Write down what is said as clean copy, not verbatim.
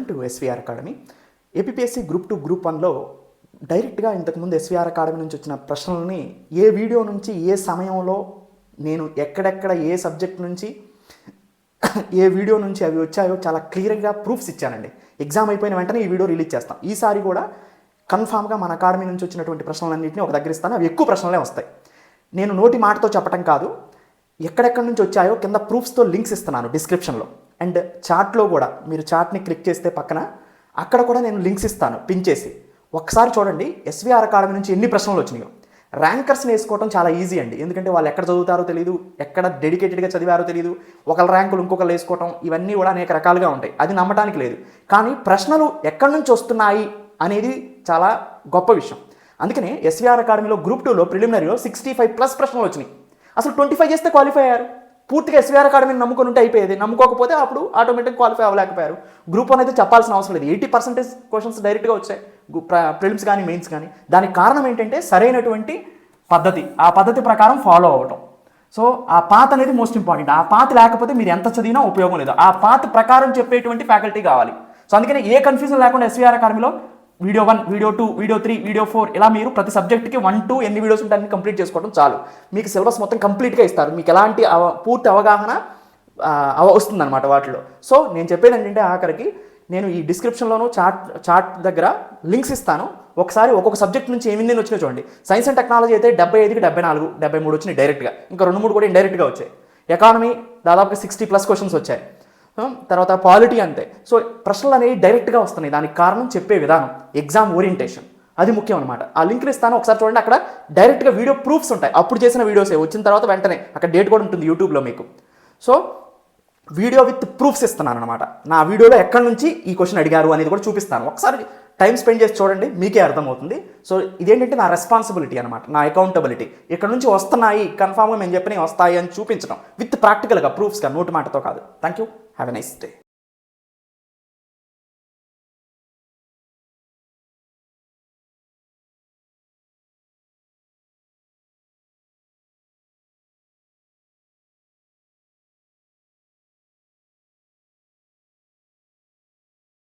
Welcome to SVR academy. APSC group 2 group 1లో డైరెక్ట్గా ఇంతకుముందు ఎస్వీఆర్ అకాడమీ నుంచి వచ్చిన ప్రశ్నలని ఏ వీడియో నుంచి ఏ సమయంలో నేను ఎక్కడెక్కడ ఏ సబ్జెక్ట్ నుంచి ఏ వీడియో నుంచి అవి వచ్చాయో చాలా క్లియర్గా ప్రూఫ్స్ ఇచ్చానండి. ఎగ్జామ్ అయిపోయిన వెంటనే ఈ వీడియో రిలీజ్ చేస్తాం. ఈసారి కూడా కన్ఫామ్గా మన అకాడమీ నుంచి వచ్చినటువంటి ప్రశ్నలన్నింటినీ ఒక దగ్గర ఇస్తాను. అవి ఎక్కువ ప్రశ్నలే వస్తాయి. నేను నోటి మాటతో చెప్పడం కాదు, ఎక్కడెక్కడి నుంచి వచ్చాయో కింద ప్రూఫ్స్తో లింక్స్ ఇస్తున్నాను డిస్క్రిప్షన్లో. అండ్ చాట్లో కూడా మీరు చాట్ని క్లిక్ చేస్తే పక్కన అక్కడ కూడా నేను లింక్స్ ఇస్తాను పిన్ చేసి. ఒకసారి చూడండి ఎస్వీఆర్ అకాడమీ నుంచి ఎన్ని ప్రశ్నలు వచ్చినాయో. ర్యాంకర్స్ని వేసుకోవడం చాలా ఈజీ అండి, ఎందుకంటే వాళ్ళు ఎక్కడ చదువుతారో తెలియదు, ఎక్కడ డెడికేటెడ్గా చదివారో తెలియదు, ఒకళ్ళ ర్యాంకులు ఇంకొకరు వేసుకోవటం ఇవన్నీ కూడా అనేక రకాలుగా ఉంటాయి. అది నమ్మటానికి లేదు. కానీ ప్రశ్నలు ఎక్కడి నుంచి వస్తున్నాయి అనేది చాలా గొప్ప విషయం. అందుకనే ఎస్వీఆర్ అకాడమీలో గ్రూప్ 2లో ప్రిలిమినరీలో 65+ ప్రశ్నలు వచ్చినాయి. అసలు 25 చేస్తే క్వాలిఫై అయ్యారు. పూర్తిగా ఎస్వీఆర్ అకాడమీని నమ్ముకొని ఉంటే అయిపోయేది. నమ్ముకోకపోతే అప్పుడు ఆటోమేటిక్ క్వాలిఫై అవ్వలేకపోయారు. గ్రూప్ 1 అయితే చెప్పాల్సిన అవసరం లేదు. 80% క్వశ్చన్స్ డైరెక్ట్గా వచ్చాయి, ప్రిలిమ్స్ కానీ మెయిన్స్ కానీ. దానికి కారణం ఏంటంటే సరైనటువంటి పద్ధతి, ఆ పద్ధతి ప్రకారం ఫాలో అవ్వటం. సో ఆ పాత్ అనేది మోస్ట్ ఇంపార్టెంట్. ఆ పాత్ లేకపోతే మీరు ఎంత చదివినా ఉపయోగం లేదు. ఆ పాత్ ప్రకారం చెప్పేటువంటి ఫ్యాకల్టీ కావాలి. సో అందుకని ఏ కన్ఫ్యూజన్ లేకుండా ఎస్వీఆర్ అకాడమీలో వీడియో 1, వీడియో 2, వీడియో 3, వీడియో 4 ఇలా మీరు ప్రతి సబ్జెక్ట్కి 1, 2 ఎన్ని వీడియోస్ ఉంటే అన్ని కంప్లీట్ చేసుకోవడం చాలు. మీకు సిలబస్ మొత్తం కంప్లీట్గా ఇస్తారు. మీకు ఎలాంటి పూర్తి అవగాహన వస్తుందన్నమాట వాటిలో. సో నేను చెప్పేది ఏంటంటే ఆఖరికి నేను ఈ డిస్క్రిప్షన్లోనూ చాట్ దగ్గర లింక్స్ ఇస్తాను. ఒకసారి ఒక్కొక్క సబ్జెక్ట్ నుంచి ఏమింది వచ్చినా చూడండి. సైన్స్ అండ్ టెక్నాలజీ అయితే 75కి 74, 73 వచ్చినాయి డైరెక్ట్గా. ఇంకా 2-3 కూడా ఇండైరెక్ట్గా వచ్చాయి. ఎకానమీ దాదాపుగా 60+ క్వశ్చన్స్ వచ్చాయి. తర్వాత పాలిటీ అంతే. సో ప్రశ్నలు అనేవి డైరెక్ట్గా వస్తున్నాయి. దానికి కారణం చెప్పే విధానం, ఎగ్జామ్ ఓరియంటేషన్, అది ముఖ్యం అనమాట. ఆ లింక్లు ఇస్తాను, ఒకసారి చూడండి. అక్కడ డైరెక్ట్గా వీడియో ప్రూఫ్స్ ఉంటాయి. అప్పుడు చేసిన వీడియోసే వచ్చిన తర్వాత వెంటనే అక్కడ డేట్ కూడా ఉంటుంది యూట్యూబ్లో మీకు. సో వీడియో విత్ ప్రూఫ్స్ ఇస్తున్నాను అనమాట. నా వీడియోలో ఎక్కడి నుంచి ఈ క్వశ్చన్ అడిగారు అనేది కూడా చూపిస్తాను. ఒకసారి టైం స్పెండ్ చేసి చూడండి, మీకే అర్థమవుతుంది. సో ఇదేంటంటే నా రెస్పాన్సిబిలిటీ అనమాట, నా అకౌంటబిలిటీ. ఇక్కడ నుంచి వస్తున్నాయి కన్ఫామ్గా మేము చెప్పినవి వస్తాయి అని చూపించడం విత్ ప్రాక్టికల్గా ప్రూఫ్స్గా, నోటి మాటతో కాదు. Thank you. Have a nice day.